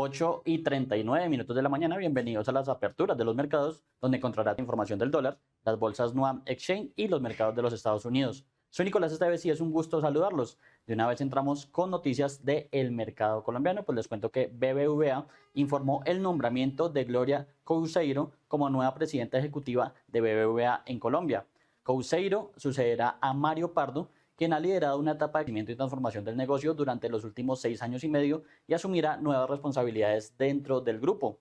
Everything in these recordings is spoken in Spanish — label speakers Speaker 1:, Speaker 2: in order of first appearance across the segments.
Speaker 1: 8:39 de la mañana, bienvenidos a las aperturas de los mercados, donde encontrarás información del dólar, las bolsas Nuam Exchange y los mercados de los Estados Unidos. Soy Nicolás Esteves y es un gusto saludarlos. De una vez entramos con noticias del mercado colombiano, pues les cuento que BBVA informó el nombramiento de Gloria Couceiro como nueva presidenta ejecutiva de BBVA en Colombia. Couceiro sucederá a Mario Pardo, quien ha liderado una etapa de crecimiento y transformación del negocio durante los últimos 6 años y medio y asumirá nuevas responsabilidades dentro del grupo.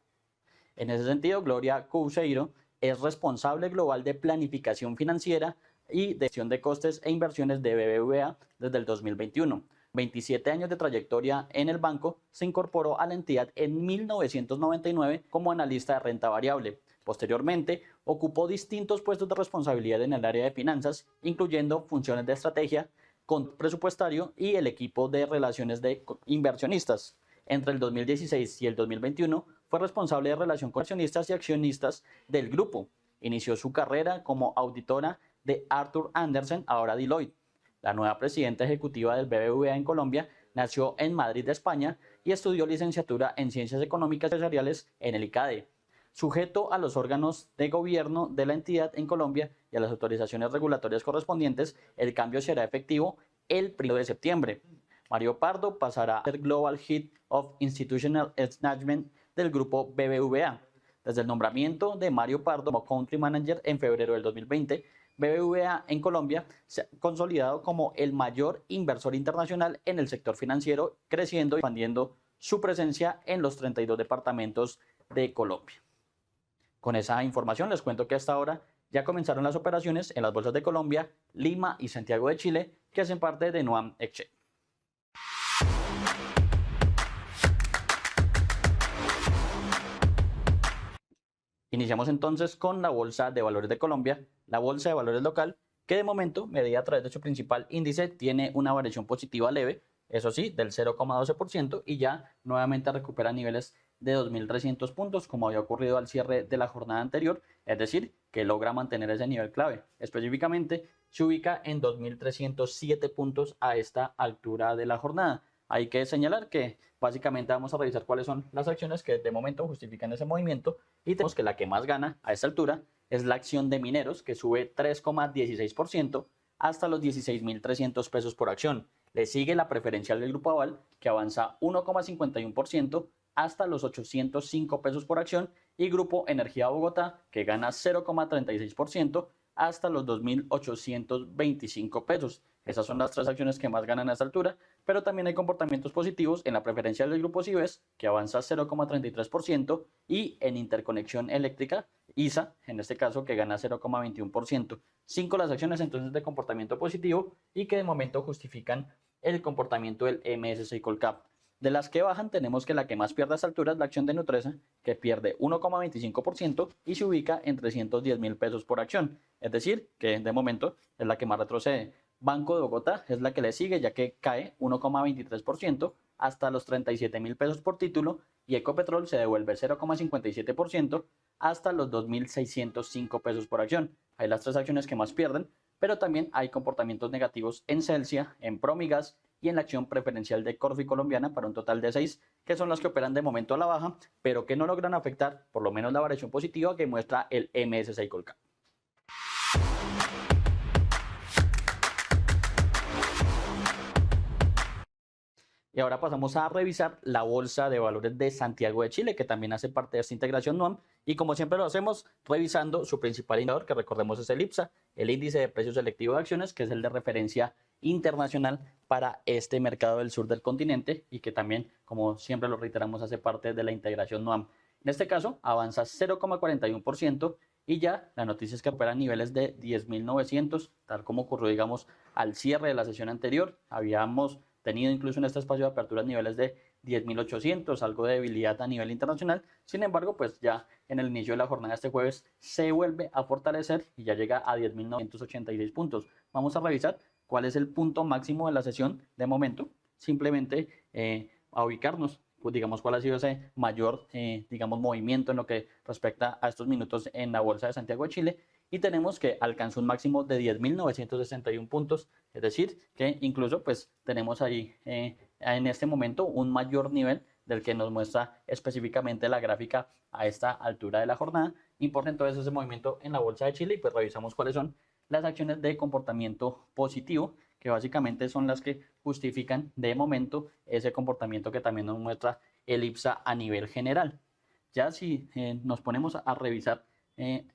Speaker 1: En ese sentido, Gloria Couceiro es responsable global de planificación financiera y de gestión de costes e inversiones de BBVA desde el 2021. 27 años de trayectoria en el banco, se incorporó a la entidad en 1999 como analista de renta variable. Posteriormente, ocupó distintos puestos de responsabilidad en el área de finanzas, incluyendo funciones de estrategia, control presupuestario y el equipo de relaciones de inversionistas. Entre el 2016 y el 2021, fue responsable de relación con accionistas y accionistas del grupo. Inició su carrera como auditora de Arthur Andersen, ahora Deloitte. La nueva presidenta ejecutiva del BBVA en Colombia nació en Madrid, España, y estudió licenciatura en Ciencias Económicas Empresariales en el ICADE. Sujeto a los órganos de gobierno de la entidad en Colombia y a las autorizaciones regulatorias correspondientes, el cambio será efectivo el 1 de septiembre. Mario Pardo pasará a ser Global Head of Institutional Management del grupo BBVA. Desde el nombramiento de Mario Pardo como Country Manager en febrero del 2020, BBVA en Colombia se ha consolidado como el mayor inversor internacional en el sector financiero, creciendo y expandiendo su presencia en los 32 departamentos de Colombia. Con esa información les cuento que hasta ahora ya comenzaron las operaciones en las bolsas de Colombia, Lima y Santiago de Chile, que hacen parte de Nuam Exchange. Iniciamos entonces con la Bolsa de Valores de Colombia, la Bolsa de Valores local, que de momento, medida a través de su principal índice, tiene una variación positiva leve, eso sí, del 0,12% y ya nuevamente recupera niveles de 2.300 puntos, como había ocurrido al cierre de la jornada anterior, es decir, que logra mantener ese nivel clave. Específicamente, se ubica en 2.307 puntos a esta altura de la jornada. Hay que señalar que básicamente vamos a revisar cuáles son las acciones que de momento justifican ese movimiento y tenemos que la que más gana a esta altura es la acción de Mineros, que sube 3,16% hasta los 16.300 pesos por acción. Le sigue la preferencial del Grupo Aval, que avanza 1,51% hasta los 805 pesos por acción, y Grupo Energía Bogotá, que gana 0,36% hasta los 2.825 pesos. Esas son las tres acciones que más ganan a esta altura, pero también hay comportamientos positivos en la preferencial del Grupo Cibes, que avanza 0,33%, y en Interconexión Eléctrica, ISA, en este caso, que gana 0,21%. 5 las acciones entonces de comportamiento positivo y que de momento justifican el comportamiento del MSCI Colcap. De las que bajan, tenemos que la que más pierde a esta altura es la acción de Nutresa, que pierde 1,25% y se ubica en 310.000 pesos por acción. Es decir, que de momento es la que más retrocede. Banco de Bogotá es la que le sigue, ya que cae 1,23% hasta los 37.000 pesos por título, y Ecopetrol se devuelve 0,57% hasta los 2.605 pesos por acción. Hay las tres acciones que más pierden, pero también hay comportamientos negativos en Celsia, en Promigas y en la acción preferencial de Corfi Colombiana, para un total de 6, que son las que operan de momento a la baja, pero que no logran afectar por lo menos la variación positiva que muestra el MSCI Colcap. Y ahora pasamos a revisar la Bolsa de Valores de Santiago de Chile, que también hace parte de esta integración NUAM. Y como siempre lo hacemos, revisando su principal indicador, que recordemos es el IPSA, el índice de precios selectivo de acciones, que es el de referencia internacional para este mercado del sur del continente y que también, como siempre lo reiteramos, hace parte de la integración NUAM. En este caso, avanza 0,41% y ya la noticia es que opera a niveles de 10.900, tal como ocurrió, digamos, al cierre de la sesión anterior. Habíamos tenido incluso en este espacio de apertura niveles de 10.800, algo de debilidad a nivel internacional. Sin embargo, pues ya en el inicio de la jornada este jueves se vuelve a fortalecer y ya llega a 10.986 puntos. Vamos a revisar cuál es el punto máximo de la sesión de momento, simplemente a ubicarnos, pues digamos cuál ha sido ese mayor digamos movimiento en lo que respecta a estos minutos en la Bolsa de Santiago de Chile, y tenemos que alcanzó un máximo de 10.961 puntos, es decir, que incluso pues tenemos ahí en este momento un mayor nivel del que nos muestra específicamente la gráfica a esta altura de la jornada. Importa entonces ese movimiento en la bolsa de Chile y pues revisamos cuáles son las acciones de comportamiento positivo, que básicamente son las que justifican de momento ese comportamiento que también nos muestra el IPSA a nivel general. Ya si nos ponemos a revisar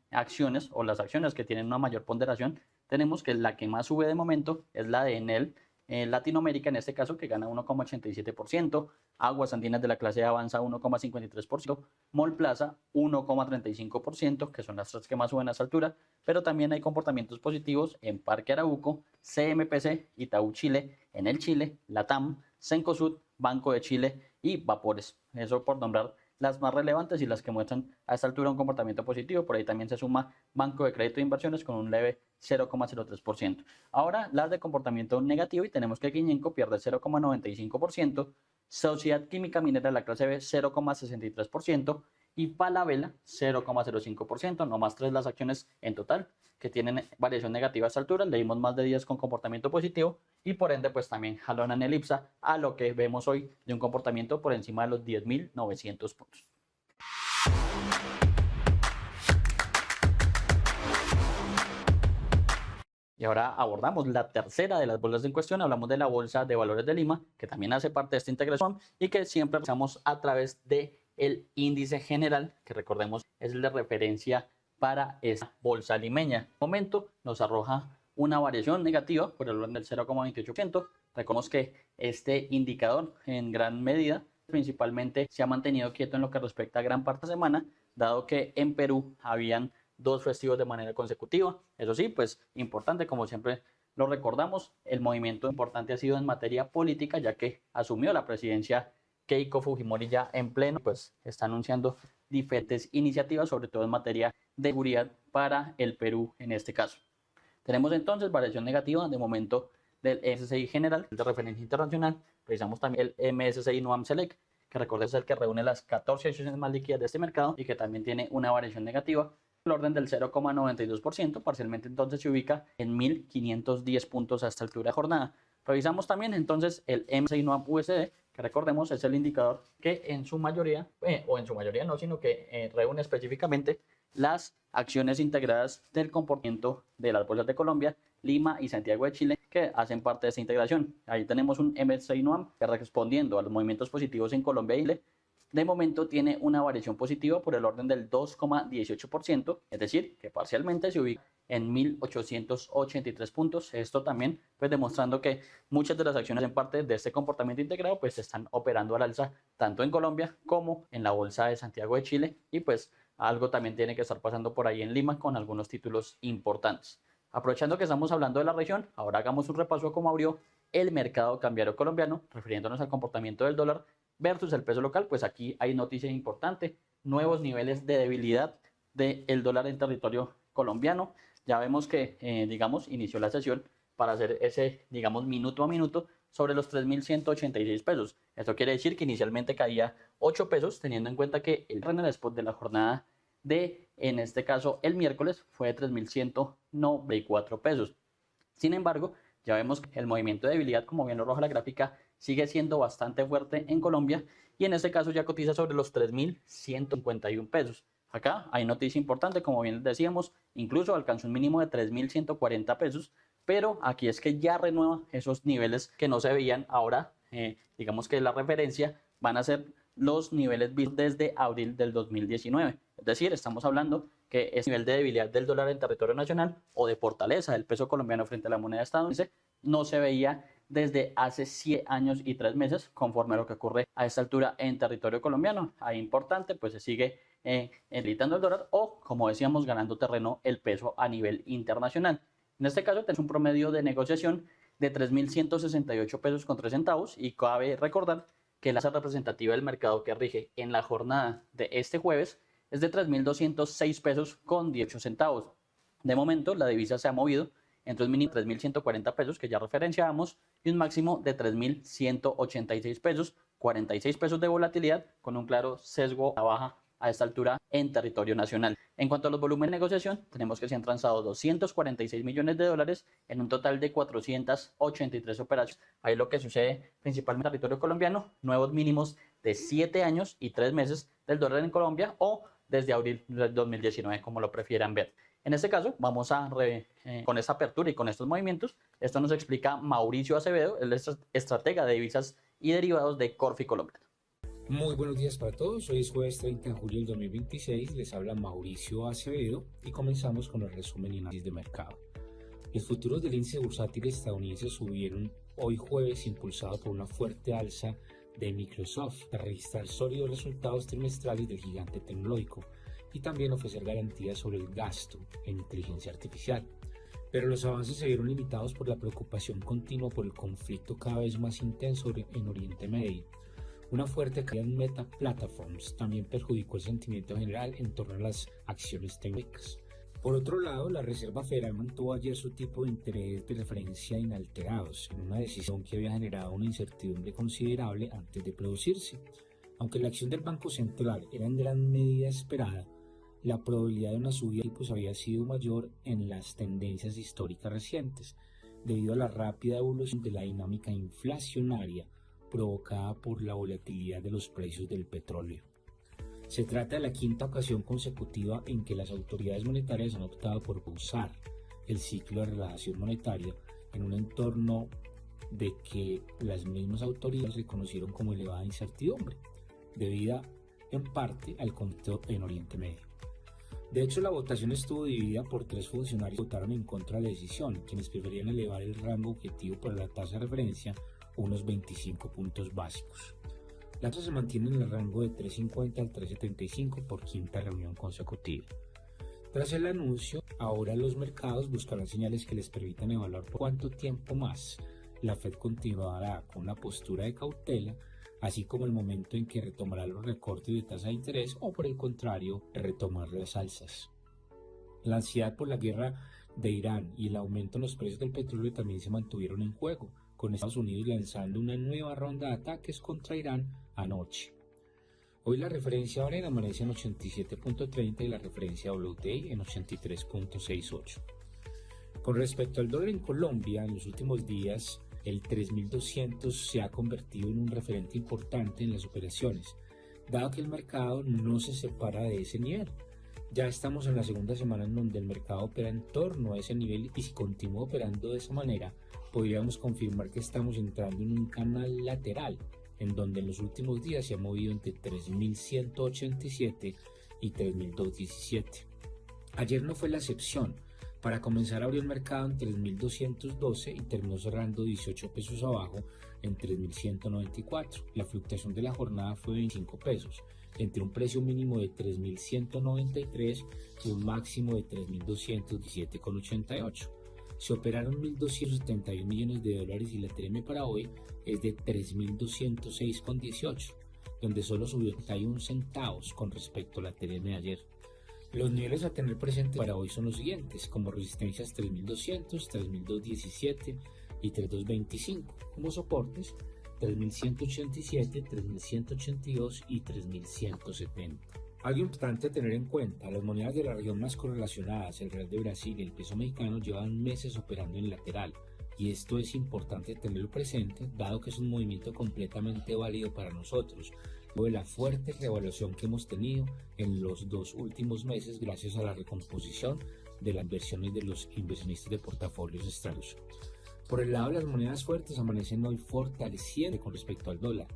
Speaker 1: acciones o las acciones que tienen una mayor ponderación, tenemos que la que más sube de momento es la de Enel Latinoamérica, en este caso, que gana 1,87%, Aguas Andinas de la clase avanza 1,53%, Mallplaza 1,35%, que son las tres que más suben a esa altura, pero también hay comportamientos positivos en Parque Arauco, CMPC, Itaú Chile, Enel Chile, Latam, Cencosud, Banco de Chile y Vapores. Eso por nombrar las más relevantes y las que muestran a esta altura un comportamiento positivo. Por ahí también se suma Banco de Crédito de Inversiones con un leve 0,03%. Ahora las de comportamiento negativo y tenemos que Guiñenco pierde 0,95%, Sociedad Química Minera de la clase B 0,63% y Falabella 0,05%, no más tres las acciones en total que tienen variación negativa a esta altura. Leímos más de 10 con comportamiento positivo y por ende pues también jalonan el IPSA a lo que vemos hoy de un comportamiento por encima de los 10.900 puntos. Y ahora abordamos la tercera de las bolsas en cuestión. Hablamos de la Bolsa de Valores de Lima, que también hace parte de esta integración y que siempre realizamos a través del índice general, que recordemos es el de referencia para esta bolsa limeña. En este momento nos arroja una variación negativa por el orden del 0,28%. Recordemos que este indicador en gran medida principalmente se ha mantenido quieto en lo que respecta a gran parte de la semana, dado que en Perú habían dos festivos de manera consecutiva. Eso sí, pues importante, como siempre lo recordamos, el movimiento importante ha sido en materia política, ya que asumió la presidencia Keiko Fujimori ya en pleno, pues está anunciando diferentes iniciativas, sobre todo en materia de seguridad para el Perú en este caso. Tenemos entonces variación negativa de momento del MSCI general, de referencia internacional. Revisamos también el MSCI Nuam Select, que recordemos es el que reúne las 14 acciones más líquidas de este mercado y que también tiene una variación negativa el orden del 0,92%, parcialmente entonces se ubica en 1.510 puntos a esta altura de jornada. Revisamos también entonces el MSCI NOAM USD, que recordemos es el indicador que en su mayoría, o en su mayoría no, sino que reúne específicamente las acciones integradas del comportamiento de las bolsas de Colombia, Lima y Santiago de Chile, que hacen parte de esta integración. Ahí tenemos un MSCI NOAM que respondiendo a los movimientos positivos en Colombia y Chile, de momento tiene una variación positiva por el orden del 2,18%, es decir, que parcialmente se ubica en 1.883 puntos. Esto también pues demostrando que muchas de las acciones en parte de este comportamiento integrado pues están operando al alza tanto en Colombia como en la bolsa de Santiago de Chile y pues algo también tiene que estar pasando por ahí en Lima con algunos títulos importantes. Aprovechando que estamos hablando de la región, ahora hagamos un repaso a cómo abrió el mercado cambiario colombiano, refiriéndonos al comportamiento del dólar versus el peso local. Pues aquí hay noticia importante, nuevos niveles de debilidad del dólar en territorio colombiano. Ya vemos que, digamos, inició la sesión para hacer ese, digamos, minuto a minuto sobre los 3.186 pesos. Esto quiere decir que inicialmente caía 8 pesos, teniendo en cuenta que el en el spot de la jornada de, en este caso, el miércoles fue de 3.194 pesos. Sin embargo, ya vemos que el movimiento de debilidad, como bien lo arroja la gráfica, sigue siendo bastante fuerte en Colombia y en este caso ya cotiza sobre los 3.151 pesos. Acá hay noticia importante, como bien decíamos, incluso alcanzó un mínimo de 3.140 pesos, pero aquí es que ya renueva esos niveles que no se veían ahora, digamos que la referencia van a ser los niveles vistos desde abril del 2019. Es decir, estamos hablando que ese nivel de debilidad del dólar en territorio nacional o de fortaleza del peso colombiano frente a la moneda estadounidense no se veía desde hace 7 años y 3 meses, conforme a lo que ocurre a esta altura en territorio colombiano. Ahí importante, pues se sigue debilitando el dólar o, como decíamos, ganando terreno el peso a nivel internacional. En este caso tenemos un promedio de negociación de 3.168 pesos con 3 centavos y cabe recordar que la tasa representativa del mercado que rige en la jornada de este jueves es de 3.206 pesos con 18 centavos. De momento, la divisa se ha movido entre un mínimo de 3.140 pesos, que ya referenciábamos, y un máximo de 3.186 pesos, 46 pesos de volatilidad, con un claro sesgo a baja a esta altura en territorio nacional. En cuanto a los volúmenes de negociación, tenemos que se han transado 246 millones de dólares en un total de 483 operaciones. Ahí lo que sucede principalmente en territorio colombiano, nuevos mínimos de 7 años y 3 meses del dólar en Colombia o desde abril del 2019, como lo prefieran ver. En este caso, vamos con esta apertura y con estos movimientos. Esto nos explica Mauricio Acevedo, el estratega de divisas y derivados de Corfi Colombia.
Speaker 2: Muy buenos días para todos, hoy es jueves 30 de julio del 2026, les habla Mauricio Acevedo y comenzamos con el resumen y análisis de mercado. Los futuros del índice bursátil estadounidense subieron hoy jueves impulsado por una fuerte alza de Microsoft para registrar sólidos resultados trimestrales del gigante tecnológico y también ofrecer garantías sobre el gasto en inteligencia artificial. Pero los avances se vieron limitados por la preocupación continua por el conflicto cada vez más intenso en Oriente Medio. Una fuerte caída en Meta Platforms también perjudicó el sentimiento general en torno a las acciones tecnológicas. Por otro lado, la Reserva Federal mantuvo ayer su tipo de interés de referencia inalterados, en una decisión que había generado una incertidumbre considerable antes de producirse. Aunque la acción del Banco Central era en gran medida esperada, la probabilidad de una subida de tipos había sido mayor en las tendencias históricas recientes, debido a la rápida evolución de la dinámica inflacionaria provocada por la volatilidad de los precios del petróleo. Se trata de la quinta ocasión consecutiva en que las autoridades monetarias han optado por usar el ciclo de relajación monetaria en un entorno de que las mismas autoridades reconocieron como elevada incertidumbre, debida en parte al conflicto en Oriente Medio. De hecho, la votación estuvo dividida por 3 funcionarios que votaron en contra de la decisión, quienes preferían elevar el rango objetivo para la tasa de referencia unos 25 puntos básicos. La tasa se mantiene en el rango de 3.50 al 3.75 por quinta reunión consecutiva. Tras el anuncio, ahora los mercados buscarán señales que les permitan evaluar por cuánto tiempo más la Fed continuará con una postura de cautela, así como el momento en que retomará los recortes de tasa de interés o, por el contrario, retomar las alzas. La ansiedad por la guerra de Irán y el aumento en los precios del petróleo también se mantuvieron en juego, con Estados Unidos lanzando una nueva ronda de ataques contra Irán anoche. Hoy la referencia Brent amanece en 87.30 y la referencia WTI en 83.68. Con respecto al dólar en Colombia, en los últimos días el 3.200 se ha convertido en un referente importante en las operaciones, dado que el mercado no se separa de ese nivel. Ya estamos en la segunda semana en donde el mercado opera en torno a ese nivel y si continúa operando de esa manera, podríamos confirmar que estamos entrando en un canal lateral, en donde en los últimos días se ha movido entre 3.187 y 3.217. Ayer no fue la excepción. Para comenzar abrió el mercado en 3.212 y terminó cerrando 18 pesos abajo en 3.194. La fluctuación de la jornada fue de 25 pesos, entre un precio mínimo de 3.193 y un máximo de 3.217,88. Se operaron 1.271 millones de dólares y la TRM para hoy es de 3.206,18, donde solo subió 31 centavos con respecto a la TRM de ayer. Los niveles a tener presentes para hoy son los siguientes, como resistencias 3.200, 3.217 y 3.225, como soportes 3.187, 3.182 y 3.170. Algo importante a tener en cuenta, las monedas de la región más correlacionadas, el real de Brasil y el peso mexicano, llevan meses operando en lateral, y esto es importante tenerlo presente, dado que es un movimiento completamente válido para nosotros, luego de la fuerte revaluación que hemos tenido en los 2 últimos meses gracias a la recomposición de las inversiones de los inversionistas de portafolios extraños. Por el lado de las monedas fuertes amanecen hoy fortaleciendo con respecto al dólar.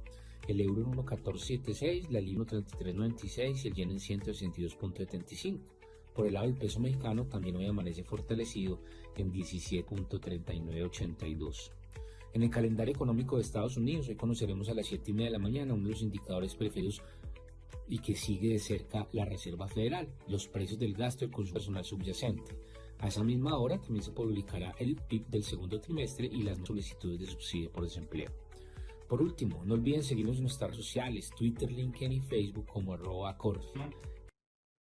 Speaker 2: El euro en 1.1476, la libra en 33.96 y el yen en 162.75. Por el lado del peso mexicano también hoy amanece fortalecido en 17.3982. En el calendario económico de Estados Unidos, hoy conoceremos a las 7:30 de la mañana uno de los indicadores preferidos y que sigue de cerca la Reserva Federal, los precios del gasto del consumo personal subyacente. A esa misma hora también se publicará el PIB del segundo trimestre y las solicitudes de subsidio por desempleo. Por último, no olviden seguirnos en nuestras redes sociales, Twitter, LinkedIn y Facebook como @Corfi.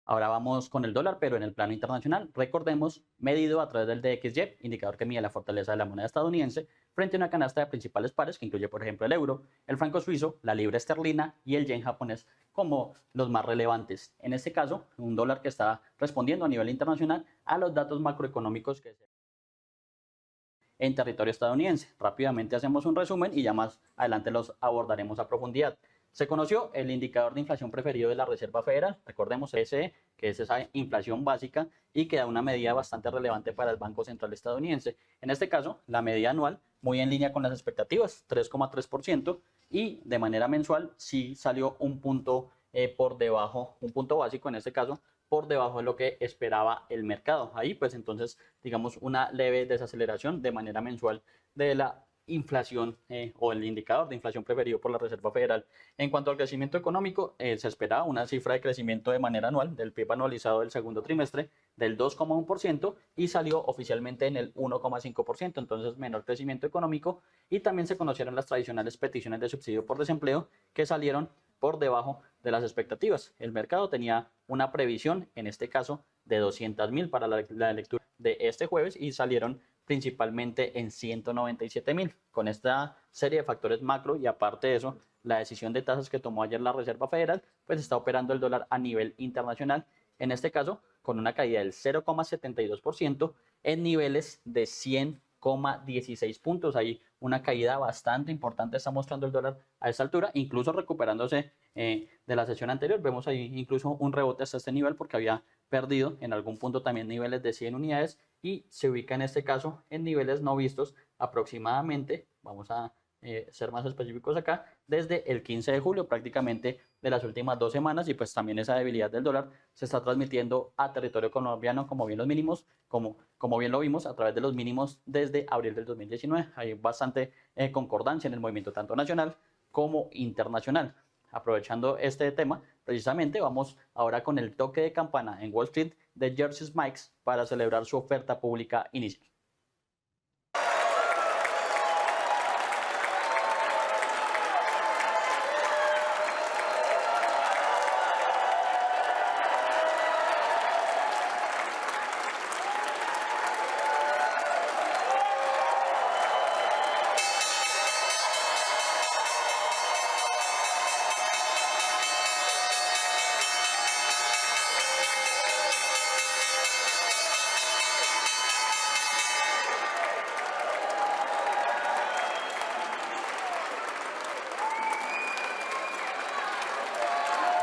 Speaker 1: Ahora vamos con el dólar, pero en el plano internacional. Recordemos, medido a través del DXY, indicador que mide la fortaleza de la moneda estadounidense, frente a una canasta de principales pares que incluye, por ejemplo, el euro, el franco suizo, la libra esterlina y el yen japonés como los más relevantes. En este caso, un dólar que está respondiendo a nivel internacional a los datos macroeconómicos que se en territorio estadounidense. Rápidamente hacemos un resumen y ya más adelante los abordaremos a profundidad. Se conoció el indicador de inflación preferido de la Reserva Federal, recordemos ese, que es esa inflación básica y que da una medida bastante relevante para el Banco Central estadounidense. En este caso, la medida anual, muy en línea con las expectativas, 3,3%, y de manera mensual sí salió un punto por debajo, un punto básico en este caso, por debajo de lo que esperaba el mercado. Ahí pues entonces digamos una leve desaceleración de manera mensual de la inflación o el indicador de inflación preferido por la Reserva Federal. En cuanto al crecimiento económico, se esperaba una cifra de crecimiento de manera anual del PIB anualizado del segundo trimestre del 2,1% y salió oficialmente en el 1,5%, entonces menor crecimiento económico, y también se conocieron las tradicionales peticiones de subsidio por desempleo que salieron por debajo de las expectativas. El mercado tenía una previsión, en este caso, de 200.000 para la lectura de este jueves y salieron principalmente en 197.000. Con esta serie de factores macro y aparte de eso, la decisión de tasas que tomó ayer la Reserva Federal, pues está operando el dólar a nivel internacional, en este caso con una caída del 0,72% en niveles de 100,16 puntos. Ahí una caída bastante importante está mostrando el dólar a esta altura, incluso recuperándose de la sesión anterior. Vemos ahí incluso un rebote hasta este nivel porque había perdido en algún punto también niveles de 100 unidades y se ubica en este caso en niveles no vistos aproximadamente, vamos a ser más específicos acá, desde el 15 de julio, prácticamente de las últimas 2 semanas, y pues también esa debilidad del dólar se está transmitiendo a territorio colombiano, como bien los mínimos, como bien lo vimos, a través de los mínimos desde abril del 2019. Hay bastante concordancia en el movimiento tanto nacional como internacional. Aprovechando este tema, precisamente vamos ahora con el toque de campana en Wall Street de Jersey Mike's para celebrar su oferta pública inicial.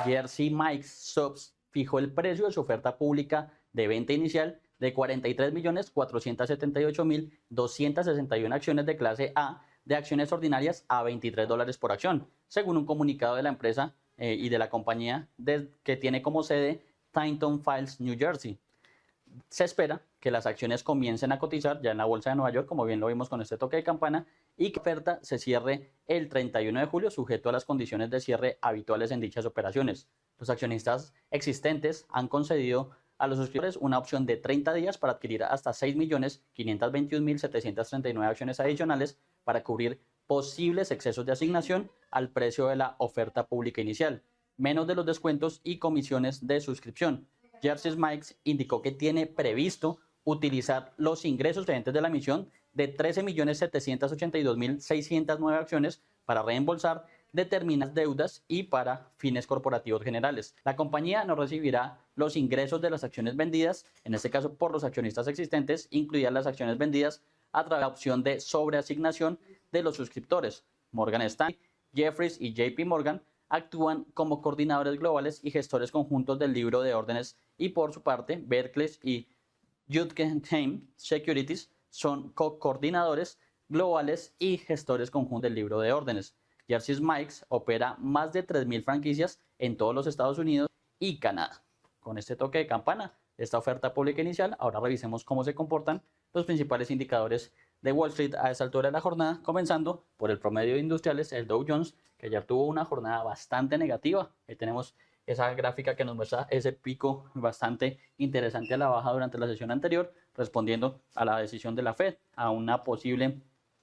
Speaker 1: Jersey Mike's Subs fijó el precio de su oferta pública de venta inicial de 43.478.261 acciones de clase A de acciones ordinarias a $23 por acción, según un comunicado de la empresa y de la compañía que tiene como sede Taunton Falls, New Jersey. Se espera que las acciones comiencen a cotizar ya en la bolsa de Nueva York, como bien lo vimos con este toque de campana, y que la oferta se cierre el 31 de julio, sujeto a las condiciones de cierre habituales en dichas operaciones. Los accionistas existentes han concedido a los suscriptores una opción de 30 días para adquirir hasta 6.521.739 acciones adicionales para cubrir posibles excesos de asignación al precio de la oferta pública inicial, menos de los descuentos y comisiones de suscripción. Jersey Mike's indicó que tiene previsto utilizar los ingresos procedentes de la emisión de 13.782.609 acciones para reembolsar determinadas deudas y para fines corporativos generales. La compañía no recibirá los ingresos de las acciones vendidas, en este caso por los accionistas existentes, incluidas las acciones vendidas a través de la opción de sobreasignación de los suscriptores. Morgan Stanley, Jefferies y JP Morgan actúan como coordinadores globales y gestores conjuntos del libro de órdenes, y por su parte Berkeley y Guggenheim Securities son co-coordinadores globales y gestores conjuntos del libro de órdenes. Jersey Mike's opera más de 3.000 franquicias en todos los Estados Unidos y Canadá. Con este toque de campana, esta oferta pública inicial, ahora revisemos cómo se comportan los principales indicadores de Wall Street a esta altura de la jornada, comenzando por el promedio de industriales, el Dow Jones, que ayer tuvo una jornada bastante negativa. Ahí tenemos esa gráfica que nos muestra ese pico bastante interesante a la baja durante la sesión anterior, respondiendo a la decisión de la Fed, a una posible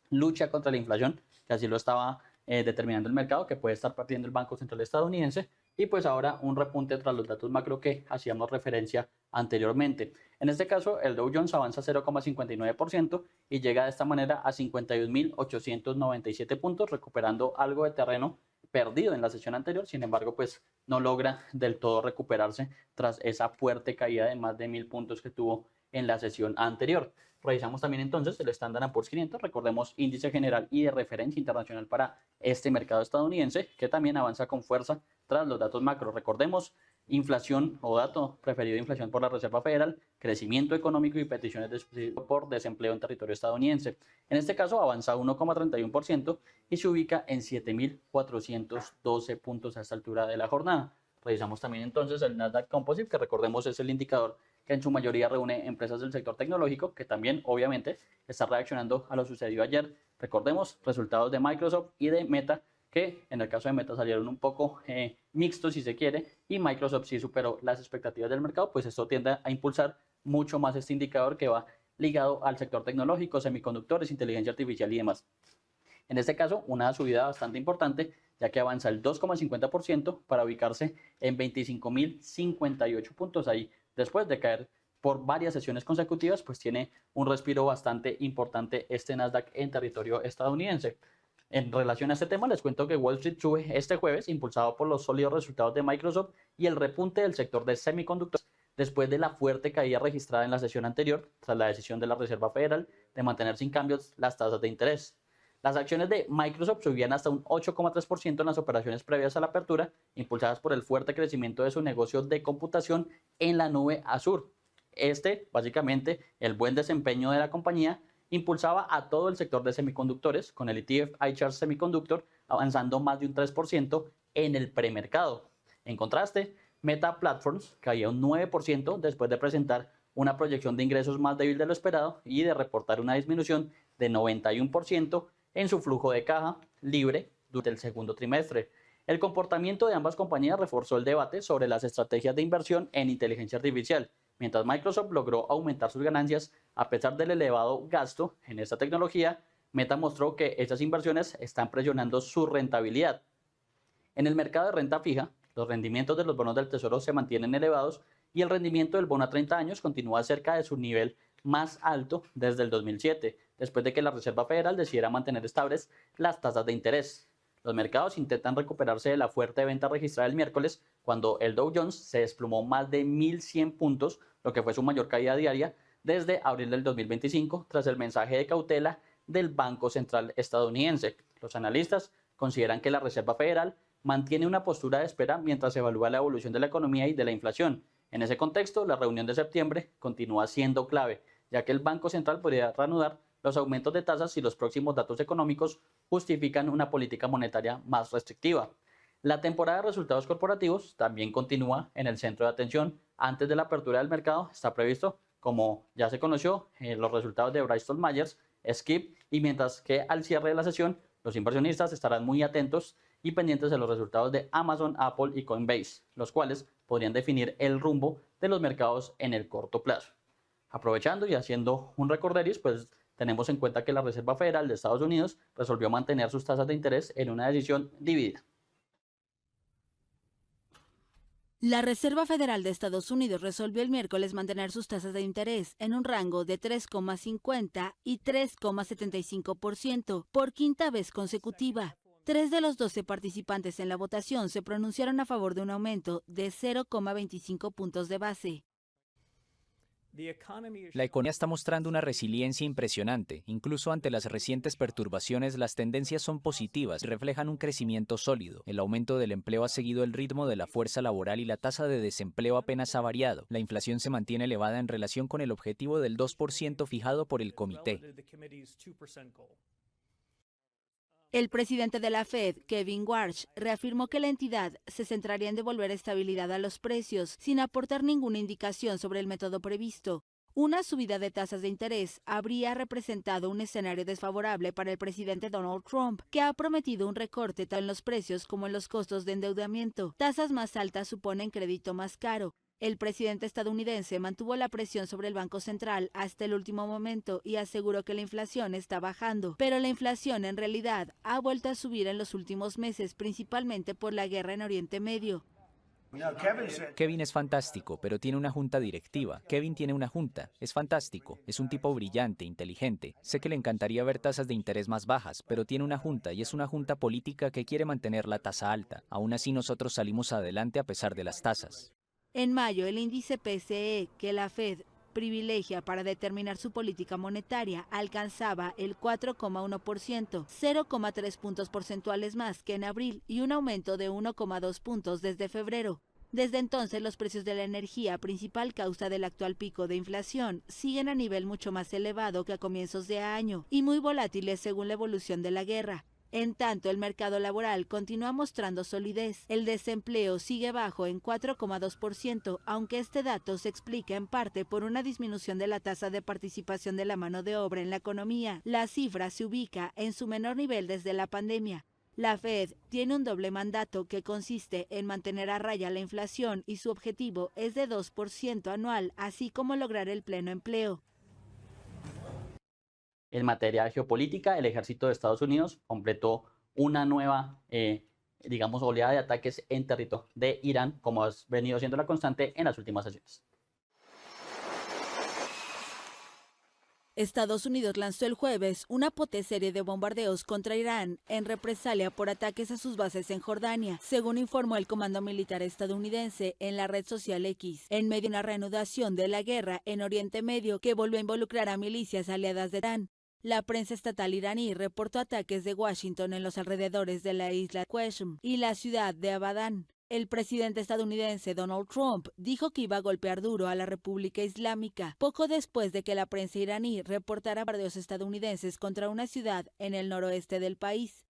Speaker 1: lucha contra la inflación, que así lo estaba determinando el mercado, que puede estar partiendo el Banco Central estadounidense, y pues ahora un repunte tras los datos macro que hacíamos referencia anteriormente. En este caso, el Dow Jones avanza 0,59% y llega de esta manera a 51.897 puntos, recuperando algo de terreno perdido en la sesión anterior. Sin embargo, pues no logra del todo recuperarse tras esa fuerte caída de más de 1.000 puntos que tuvo en la sesión anterior. Revisamos también entonces el Standard & Poor's 500, recordemos índice general y de referencia internacional para este mercado estadounidense, que también avanza con fuerza tras los datos macro. Recordemos inflación o dato preferido de inflación por la Reserva Federal, crecimiento económico y peticiones de subsidio por desempleo en territorio estadounidense. En este caso avanza 1,31% y se ubica en 7.412 puntos a esta altura de la jornada. Revisamos también entonces el Nasdaq Composite, que recordemos es el indicador que en su mayoría reúne empresas del sector tecnológico, que también obviamente está reaccionando a lo sucedido ayer. Recordemos resultados de Microsoft y de Meta, que en el caso de Meta salieron un poco mixtos si se quiere, y Microsoft sí superó las expectativas del mercado, pues esto tiende a impulsar mucho más este indicador que va ligado al sector tecnológico, semiconductores, inteligencia artificial y demás. En este caso, una subida bastante importante, ya que avanza el 2,50% para ubicarse en 25.058 puntos. Ahí, después de caer por varias sesiones consecutivas, pues tiene un respiro bastante importante este Nasdaq en territorio estadounidense. En relación a este tema, les cuento que Wall Street sube este jueves, impulsado por los sólidos resultados de Microsoft y el repunte del sector de semiconductores, después de la fuerte caída registrada en la sesión anterior, tras la decisión de la Reserva Federal de mantener sin cambios las tasas de interés. Las acciones de Microsoft subían hasta un 8,3% en las operaciones previas a la apertura, impulsadas por el fuerte crecimiento de su negocio de computación en la nube Azure. Básicamente, el buen desempeño de la compañía impulsaba a todo el sector de semiconductores, con el ETF iCharts Semiconductor avanzando más de un 3% en el premercado. En contraste, Meta Platforms caía un 9% después de presentar una proyección de ingresos más débil de lo esperado y de reportar una disminución de 91% en su flujo de caja libre durante el segundo trimestre. El comportamiento de ambas compañías reforzó el debate sobre las estrategias de inversión en inteligencia artificial, mientras Microsoft logró aumentar sus ganancias a pesar del elevado gasto en esta tecnología. Meta mostró que estas inversiones están presionando su rentabilidad. En el mercado de renta fija, los rendimientos de los bonos del Tesoro se mantienen elevados y el rendimiento del bono a 30 años continúa cerca de su nivel más alto desde el 2007, después de que la Reserva Federal decidiera mantener estables las tasas de interés. Los mercados intentan recuperarse de la fuerte venta registrada el miércoles, cuando el Dow Jones se desplomó más de 1.100 puntos, lo que fue su mayor caída diaria desde abril del 2025, tras el mensaje de cautela del Banco Central estadounidense. Los analistas consideran que la Reserva Federal mantiene una postura de espera mientras se evalúa la evolución de la economía y de la inflación. En ese contexto, la reunión de septiembre continúa siendo clave, ya que el Banco Central podría reanudar los aumentos de tasas si los próximos datos económicos justifican una política monetaria más restrictiva. La temporada de resultados corporativos también continúa en el centro de atención. Antes de la apertura del mercado está previsto, como ya se conoció, los resultados de Bristol Myers, Skip, y mientras que al cierre de la sesión los inversionistas estarán muy atentos y pendientes de los resultados de Amazon, Apple y Coinbase, los cuales podrían definir el rumbo de los mercados en el corto plazo. Aprovechando y haciendo un recorderis, pues tenemos en cuenta que la Reserva Federal de Estados Unidos resolvió mantener sus tasas de interés en una decisión dividida.
Speaker 3: La Reserva Federal de Estados Unidos resolvió el miércoles mantener sus tasas de interés en un rango de 3,50 y 3,75% por quinta vez consecutiva. 3 de los 12 participantes en la votación se pronunciaron a favor de un aumento de 0,25 puntos de base.
Speaker 4: La economía está mostrando una resiliencia impresionante. Incluso ante las recientes perturbaciones, las tendencias son positivas y reflejan un crecimiento sólido. El aumento del empleo ha seguido el ritmo de la fuerza laboral y la tasa de desempleo apenas ha variado. La inflación se mantiene elevada en relación con el objetivo del 2% fijado por el comité.
Speaker 3: El presidente de la Fed, Kevin Warsh, reafirmó que la entidad se centraría en devolver estabilidad a los precios, sin aportar ninguna indicación sobre el método previsto. Una subida de tasas de interés habría representado un escenario desfavorable para el presidente Donald Trump, que ha prometido un recorte tanto en los precios como en los costos de endeudamiento. Tasas más altas suponen crédito más caro. El presidente estadounidense mantuvo la presión sobre el Banco Central hasta el último momento y aseguró que la inflación está bajando, pero la inflación en realidad ha vuelto a subir en los últimos meses, principalmente por la guerra en Oriente Medio.
Speaker 4: Kevin es fantástico, pero tiene una junta directiva. Kevin tiene una junta. Es fantástico. Es un tipo brillante, inteligente. Sé que le encantaría ver tasas de interés más bajas, pero tiene una junta y es una junta política que quiere mantener la tasa alta. Aún así, nosotros salimos adelante a pesar de las tasas.
Speaker 3: En mayo, el índice PCE que la Fed privilegia para determinar su política monetaria alcanzaba el 4,1%, 0,3 puntos porcentuales más que en abril y un aumento de 1,2 puntos desde febrero. Desde entonces, los precios de la energía, principal causa del actual pico de inflación, siguen a nivel mucho más elevado que a comienzos de año y muy volátiles según la evolución de la guerra. En tanto, el mercado laboral continúa mostrando solidez. El desempleo sigue bajo en 4,2%, aunque este dato se explica en parte por una disminución de la tasa de participación de la mano de obra en la economía. La cifra se ubica en su menor nivel desde la pandemia. La Fed tiene un doble mandato que consiste en mantener a raya la inflación y su objetivo es de 2% anual, así como lograr el pleno empleo.
Speaker 1: En materia geopolítica, el ejército de Estados Unidos completó una nueva, oleada de ataques en territorio de Irán, como ha venido siendo la constante en las últimas sesiones.
Speaker 3: Estados Unidos lanzó el jueves una serie de bombardeos contra Irán en represalia por ataques a sus bases en Jordania, según informó el Comando Militar estadounidense en la red social X, en medio de una reanudación de la guerra en Oriente Medio que volvió a involucrar a milicias aliadas de Irán. La prensa estatal iraní reportó ataques de Washington en los alrededores de la isla Qeshm y la ciudad de Abadán. El presidente estadounidense Donald Trump dijo que iba a golpear duro a la República Islámica, poco después de que la prensa iraní reportara bombardeos estadounidenses contra una ciudad en el noroeste del país.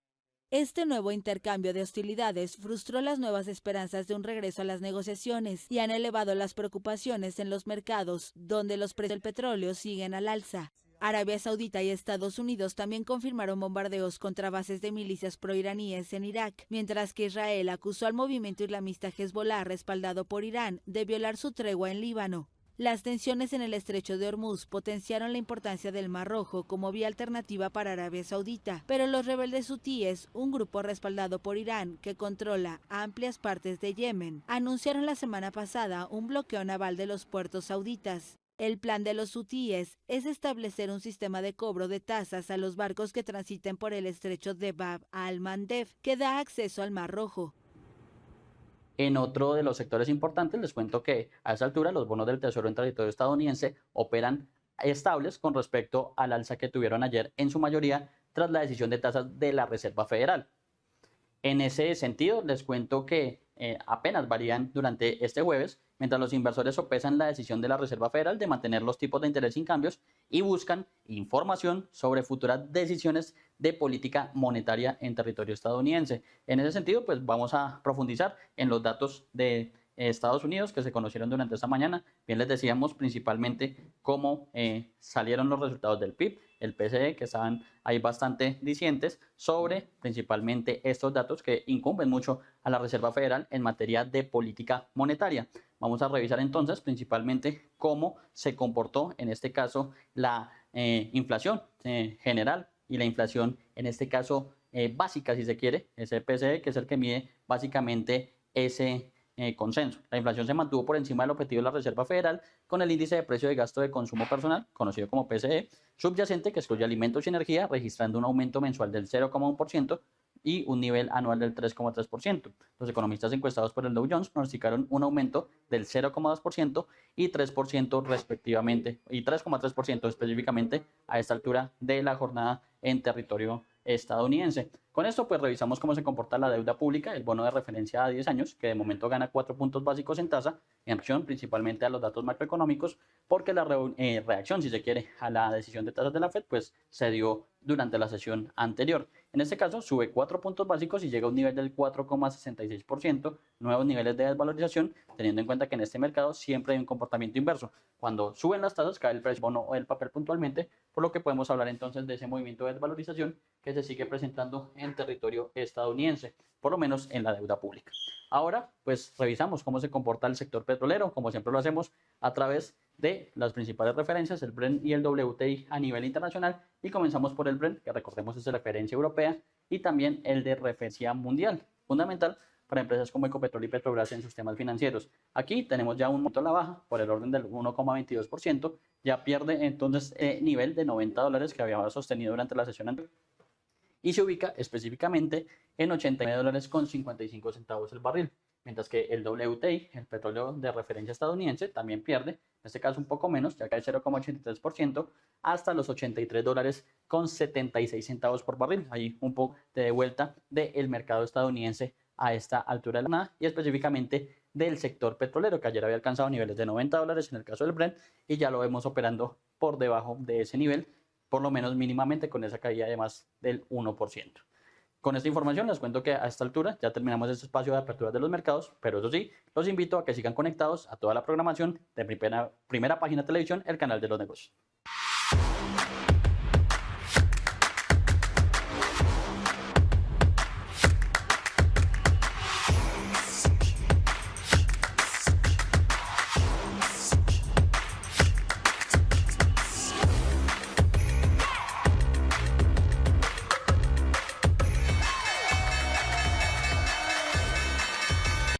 Speaker 3: Este nuevo intercambio de hostilidades frustró las nuevas esperanzas de un regreso a las negociaciones y han elevado las preocupaciones en los mercados, donde los precios del petróleo siguen al alza. Arabia Saudita y Estados Unidos también confirmaron bombardeos contra bases de milicias proiraníes en Irak, mientras que Israel acusó al movimiento islamista Hezbollah, respaldado por Irán, de violar su tregua en Líbano. Las tensiones en el estrecho de Hormuz potenciaron la importancia del Mar Rojo como vía alternativa para Arabia Saudita, pero los rebeldes hutíes, un grupo respaldado por Irán que controla amplias partes de Yemen, anunciaron la semana pasada un bloqueo naval de los puertos sauditas. El plan de los hutíes es establecer un sistema de cobro de tasas a los barcos que transiten por el estrecho de Bab al-Mandeb, que da acceso al Mar Rojo.
Speaker 1: En otro de los sectores importantes, les cuento que a esa altura los bonos del Tesoro en territorio estadounidense operan estables con respecto al alza que tuvieron ayer, en su mayoría tras la decisión de tasas de la Reserva Federal. En ese sentido, les cuento que apenas varían durante este jueves, mientras los inversores sopesan la decisión de la Reserva Federal de mantener los tipos de interés sin cambios y buscan información sobre futuras decisiones de política monetaria en territorio estadounidense. En ese sentido, pues vamos a profundizar en los datos de Estados Unidos que se conocieron durante esta mañana. Bien les decíamos principalmente cómo salieron los resultados del PIB, el PCE, que estaban ahí bastante dicientes sobre principalmente estos datos que incumben mucho a la Reserva Federal en materia de política monetaria. Vamos a revisar entonces principalmente cómo se comportó en este caso la inflación general y la inflación en este caso básica, si se quiere, ese PCE, que es el que mide básicamente ese consenso. La inflación se mantuvo por encima del objetivo de la Reserva Federal con el índice de precio de gasto de consumo personal, conocido como PCE, subyacente que excluye alimentos y energía, registrando un aumento mensual del 0,1% y un nivel anual del 3,3%. Los economistas encuestados por el Dow Jones pronosticaron un aumento del 0,2% y 3% respectivamente, y 3,3% específicamente a esta altura de la jornada en territorio estadounidense. Con esto pues revisamos cómo se comporta la deuda pública, el bono de referencia a 10 años, que de momento gana 4 puntos básicos en tasa, en reacción principalmente a los datos macroeconómicos, porque la reacción, si se quiere, a la decisión de tasas de la Fed, pues se dio durante la sesión anterior. En este caso sube 4 puntos básicos y llega a un nivel del 4,66%, nuevos niveles de desvalorización, teniendo en cuenta que en este mercado siempre hay un comportamiento inverso. Cuando suben las tasas, cae el precio bono o el papel puntualmente, por lo que podemos hablar entonces de ese movimiento de desvalorización que se sigue presentando en territorio estadounidense, por lo menos en la deuda pública. Ahora, pues revisamos cómo se comporta el sector petrolero, como siempre lo hacemos a través de las principales referencias, el Brent y el WTI a nivel internacional, y comenzamos por el Brent, que recordemos es de referencia europea, y también el de referencia mundial, fundamental para empresas como Ecopetrol y Petrobras en sus temas financieros. Aquí tenemos ya un monto a la baja por el orden del 1,22%, ya pierde entonces el nivel de $90 que había sostenido durante la sesión anterior y se ubica específicamente en $89,55 el barril, mientras que el WTI, el petróleo de referencia estadounidense, también pierde en este caso un poco menos, ya que hay 0,83%, hasta los $83,76 por barril. Hay un poco de vuelta del mercado estadounidense a esta altura de la nada y específicamente del sector petrolero, que ayer había alcanzado niveles de $90 en el caso del Brent y ya lo vemos operando por debajo de ese nivel, por lo menos mínimamente con esa caída de más del 1%. Con esta información les cuento que a esta altura ya terminamos este espacio de apertura de los mercados, pero eso sí, los invito a que sigan conectados a toda la programación de Primera Página Televisión, el canal de los negocios.